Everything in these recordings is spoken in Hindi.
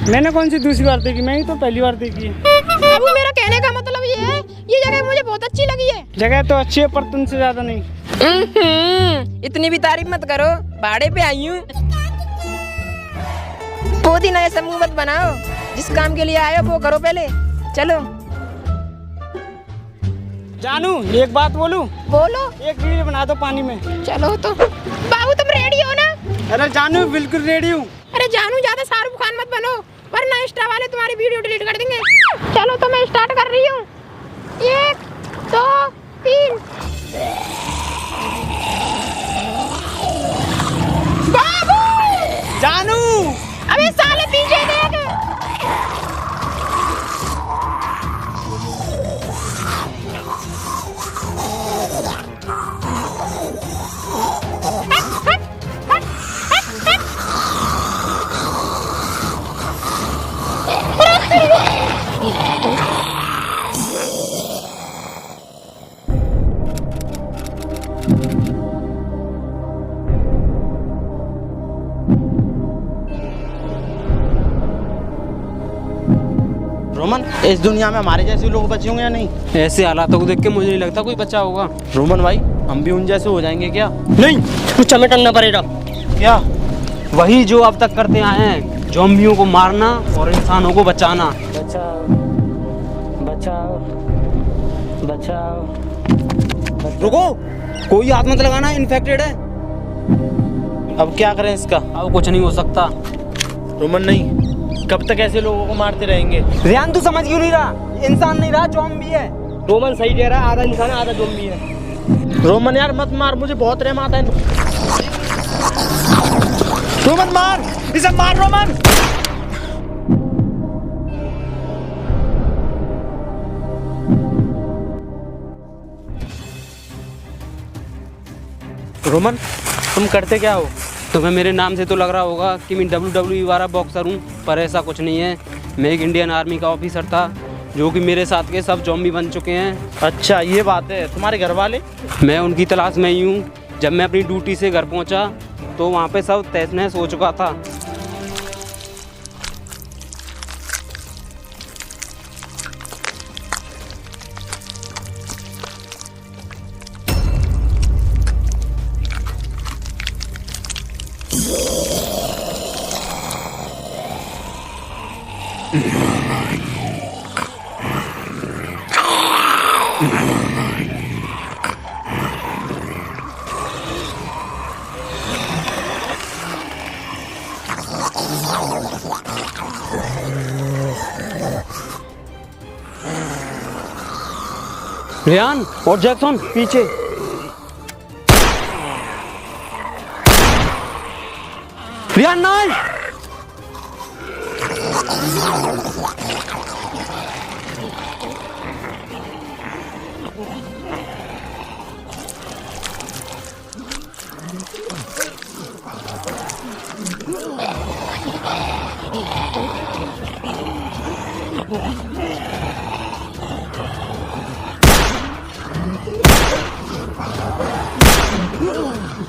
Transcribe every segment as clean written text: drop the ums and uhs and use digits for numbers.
मैंने कौन सी दूसरी बार देखी, मैं ही तो पहली बार देखी है। बाबू मेरा कहने का मतलब ये है, ये जगह मुझे बहुत अच्छी लगी है। जगह तो अच्छी है पर तुमसे ज्यादा नहीं। इतनी भी तारीफ मत करो, भाड़े पे आई हूँ। बहुत ही नया समूह मत बनाओ, जिस काम के लिए आए हो वो करो पहले। चलो जानू एक बात बोलूं? बोलो। एक रील बना दो पानी में। चलो तो। बाबू तुम रेडी हो ना? अरे जानू बिल्कुल रेडी हूँ। अरे जानू ज्यादा शाहरुख खान मत बनो, वरना इंस्टा वाले तुम्हारी वीडियो डिलीट कर देंगे। चलो तो मैं स्टार्ट कर रही हूँ। 1 2 3। बाबू! जानू! अबे साले पीछे देख। रोमन, इस दुनिया में हमारे जैसे लोग बचे होंगे या नहीं? ऐसे हालातों को देख के मुझे नहीं लगता कोई बचा होगा। रोमन भाई, हम भी उन जैसे हो जाएंगे क्या? नहीं, कुछ हमें करना पड़ेगा। क्या? वही जो अब तक करते आए हैं, ज़ॉम्बियों को मारना और इंसानों को बचाना। बचाओ बचाओ बचाओ। रुको, कोई हाथ मत लगाना, इन्फेक्टेड है। अब क्या करें इसका? अब कुछ नहीं हो सकता। रोमन नहीं, कब तक ऐसे लोगों को मारते रहेंगे? रियान तू समझ क्यों नहीं रहा? इंसान नहीं रहा, ज़ॉम्बी है। रोमन सही कह रहा है, आधा इंसान आधा ज़ॉम्बी है। रोमन यार मत मार, मुझे बहुत रहम आता है। रोमन मार, इसे मार रोमन। रोमन, तुम करते क्या हो? तुम्हें मेरे नाम से तो लग रहा होगा कि मैं WWE वाला बॉक्सर हूँ, पर ऐसा कुछ नहीं है। मैं एक इंडियन आर्मी का ऑफिसर था, जो कि मेरे साथ के सब ज़ॉम्बी बन चुके हैं। अच्छा ये बात है। तुम्हारे घर वाले? मैं उनकी तलाश में ही हूँ। जब मैं अपनी ड्यूटी से घर पहुँचा तो वहाँ पे सब तहस नहस हो चुका था। रियान और जैक्सन पीछे। रियान नहीं।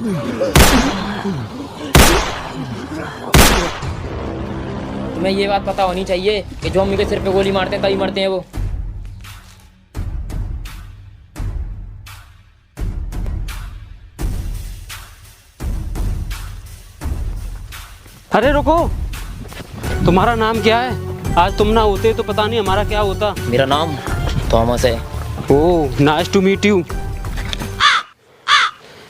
तुम्हें ये बात पता होनी चाहिए कि ज़ॉम्बी के सिर पे गोली मारते हैं तभी मरते हैं वो। अरे रुको, तुम्हारा नाम क्या है? आज तुम ना होते तो पता नहीं हमारा क्या होता। मेरा नाम थॉमस है। ओह, नाइस टू मीट यू।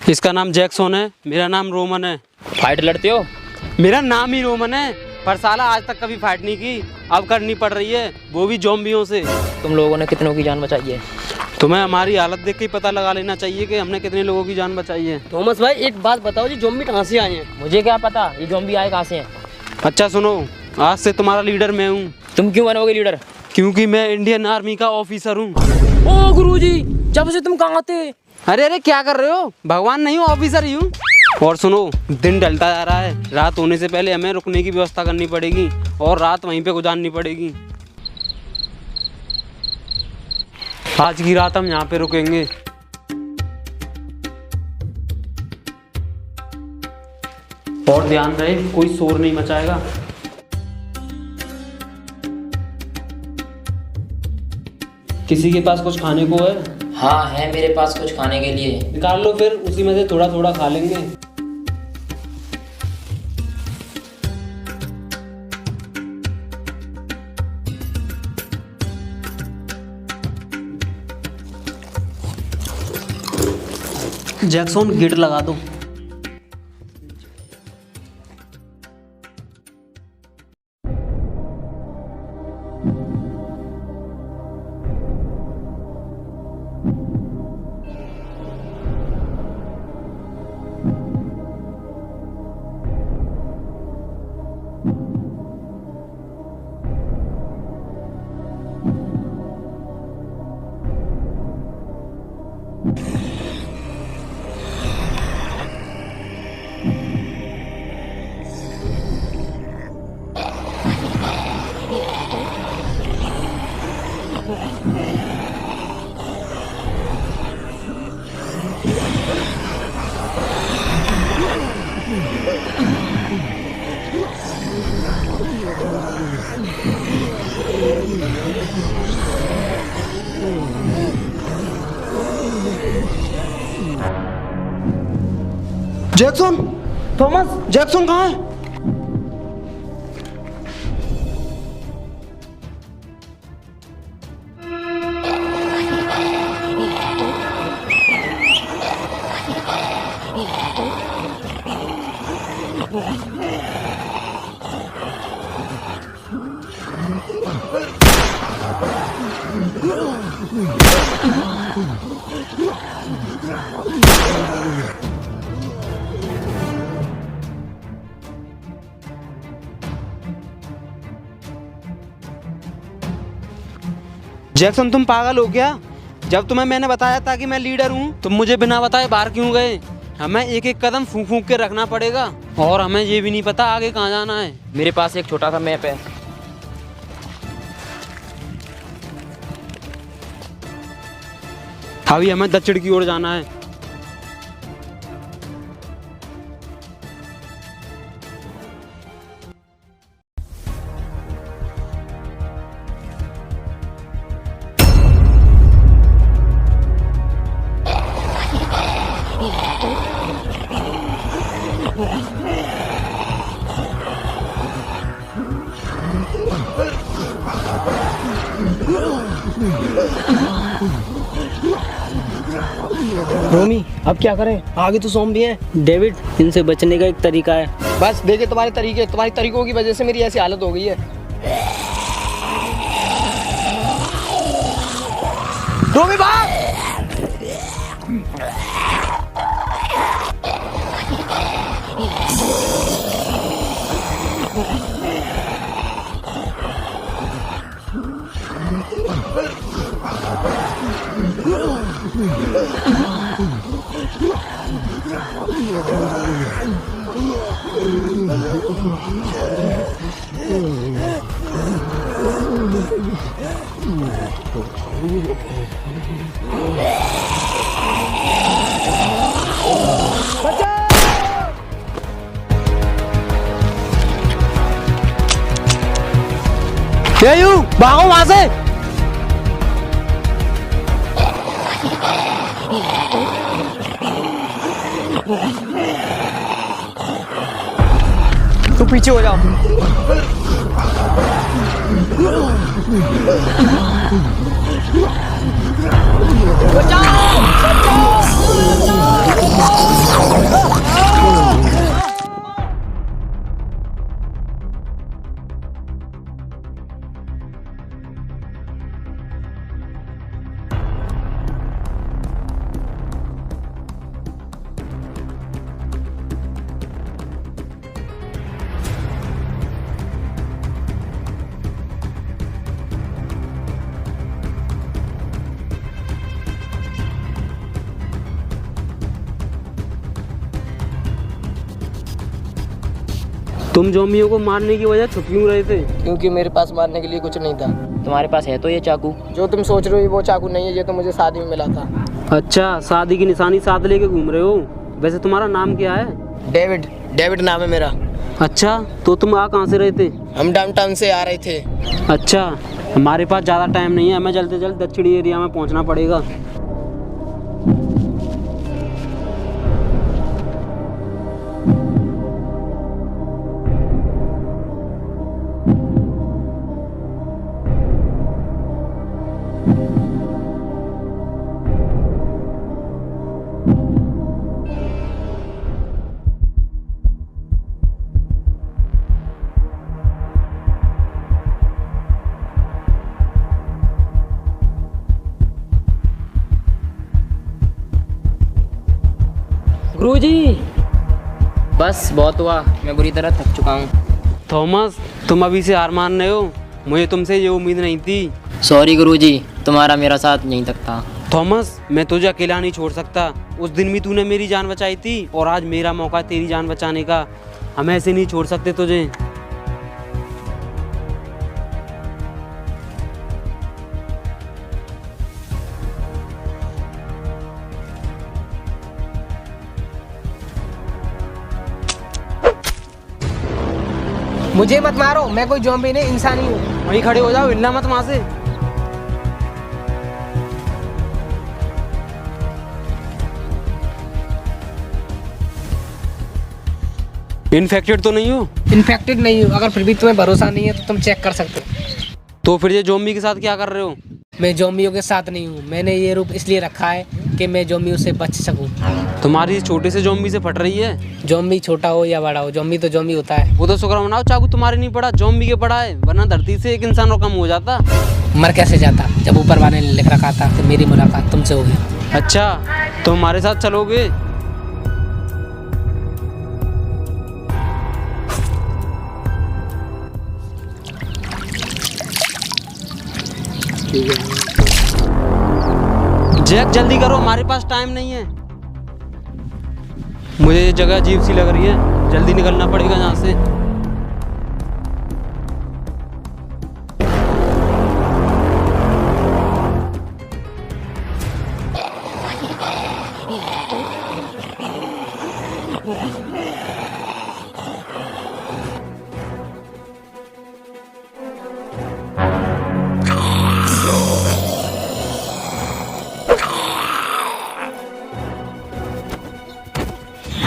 इसका नाम जैक्सन है, मेरा नाम रोमन है। फाइट लड़ते हो? मेरा नाम ही रोमन है, पर साला आज तक कभी फाइट नहीं की, अब करनी पड़ रही है, वो भी ज़ॉम्बियों से। तुम लोगों ने कितनों की जान बचाई है? तुम्हें हमारी हालत देख के ही पता लगा लेना चाहिए कि हमने कितने लोगों की जान बचाई है। थॉमस भाई एक बात बताओ जी, ज़ॉम्बी कहाँ से आए हैं? मुझे क्या पता ये ज़ॉम्बी आए कहाँ से हैं। अच्छा सुनो, आज से तुम्हारा लीडर मैं हूँ। तुम क्यों बनोगे लीडर? क्योंकि मैं इंडियन आर्मी का ऑफिसर हूँ। ओ गुरुजी, जब से तुम कहाँ थे? अरे अरे क्या कर रहे हो? भगवान नहीं हूँ, ऑफिसर ही हूँ। और सुनो, दिन ढलता जा रहा है, रात होने से पहले हमें रुकने की व्यवस्था करनी पड़ेगी और रात वहीं पे गुजारनी पड़ेगी। आज की रात हम यहाँ पे रुकेंगे। और ध्यान रहे कोई शोर नहीं मचाएगा। किसी के पास कुछ खाने को है? हाँ है मेरे पास कुछ खाने के लिए। निकाल लो, फिर उसी में से थोड़ा थोड़ा खा लेंगे। जैक्सन गेट लगा दो। जैक्सन, थॉमस, जैक्सन कहाँ है? जैक्सन तुम पागल हो क्या? जब तुम्हें मैंने बताया था कि मैं लीडर हूँ, तुम मुझे बिना बताए बाहर क्यों गए? हमें एक एक कदम फूंक फूंक के रखना पड़ेगा और हमें ये भी नहीं पता आगे कहाँ जाना है। मेरे पास एक छोटा सा मैप है। अभी हमें दक्षिण की ओर जाना है। रोमी अब क्या करें? आगे तो ज़ॉम्बी हैं। डेविड, इनसे बचने का एक तरीका है। बस देखे तुम्हारे तरीकों की वजह से मेरी ऐसी हालत हो गई है। रोमी भाग! बचाओ! ये यू भागो वहां से। तू पीछे हो जाओ। तुम ज़ॉम्बियों को मारने की वजह छुप क्यों रहे थे? क्योंकि मेरे पास मारने के लिए कुछ नहीं था। तुम्हारे पास है तो ये चाकू? जो तुम सोच रहे हो वो चाकू नहीं है, ये तो मुझे शादी में मिला था। अच्छा, शादी की निशानी साथ लेके घूम रहे हो। वैसे तुम्हारा नाम क्या है? डेविड। डेविड नाम है मेरा। अच्छा, तो तुम आ कहाँ से रहे थे? हम डाउनटाउन से आ रहे थे। अच्छा, हमारे पास ज़्यादा टाइम नहीं है, हमें जल्द से जल्द दक्षिणी एरिया में पहुँचना पड़ेगा। गुरुजी, बस बहुत हुआ, मैं बुरी तरह थक चुका हूँ। थॉमस, तुम अभी से हार मान रहे हो? मुझे तुमसे ये उम्मीद नहीं थी। सॉरी गुरुजी, तुम्हारा मेरा साथ नहीं तक था। थॉमस, मैं तुझे अकेला नहीं छोड़ सकता। उस दिन भी तूने मेरी जान बचाई थी और आज मेरा मौका है तेरी जान बचाने का। हम ऐसे नहीं छोड़ सकते तुझे। मुझे मत मारो, मैं कोई ज़ॉम्बी नहीं, इंसान ही हूँ। वहीं खड़े हो जाओ, हिलना मत वहां से। इन्फेक्टेड तो नहीं हो? इन्फेक्टेड नहीं हूँ। अगर फिर भी तुम्हें भरोसा नहीं है तो तुम चेक कर सकते हो। तो फिर ये ज़ॉम्बी के साथ क्या कर रहे हो? मैं ज़ॉम्बियों के साथ नहीं हूँ। मैंने ये रूप इसलिए रखा है कि मैं ज़ॉम्बियों से बच सकूँ। तुम्हारी इस छोटे से ज़ॉम्बी से फट रही है। ज़ॉम्बी छोटा हो या बड़ा हो, ज़ॉम्बी तो ज़ॉम्बी होता है। वो तो शुक्र मनाओ चाकू तुम्हारे नहीं पड़ा, ज़ॉम्बी के पड़ा है, वरना धरती से एक इंसान और कम हो जाता। मर कैसे जाता जब ऊपर वाले ने लिख रखा था कि मेरी मुलाकात तुमसे होगी। अच्छा, तो हमारे साथ चलोगे? जैक जल्दी करो, हमारे पास टाइम नहीं है। मुझे ये जगह अजीब सी लग रही है, जल्दी निकलना पड़ेगा यहाँ से।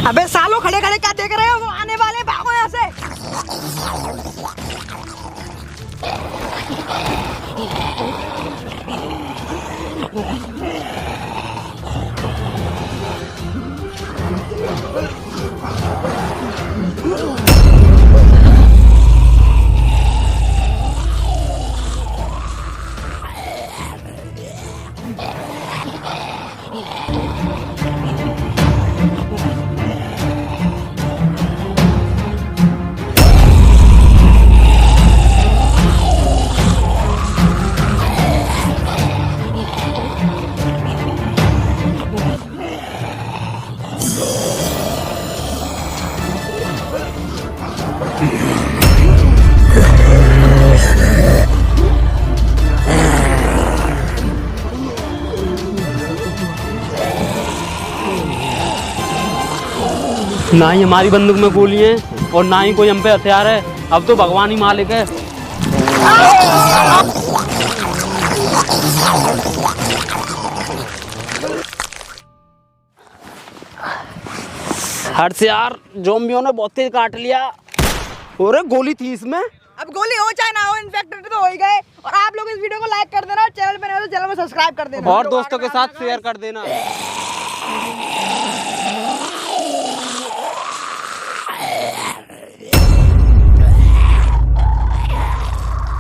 अबे सालों, खड़े खड़े क्या देख रहे हो? वो आने वाले, भागो यहाँ से। ना ही हमारी बंदूक में गोली है और ना ही कोई हम पे हथियार है। अब तो भगवान ही मालिक है। हट से यार, ज़ॉम्बियों ने बहुत तेज काट लिया। अरे गोली थी इसमें। अब गोली हो चाहे ना हो, इन्फेक्टेड तो हो ही गए। और आप लोग इस वीडियो को लाइक कर देना, चैनल पे नए हो तो चैनल को सब्सक्राइब कर देना और दोस्तों के साथ शेयर कर देना।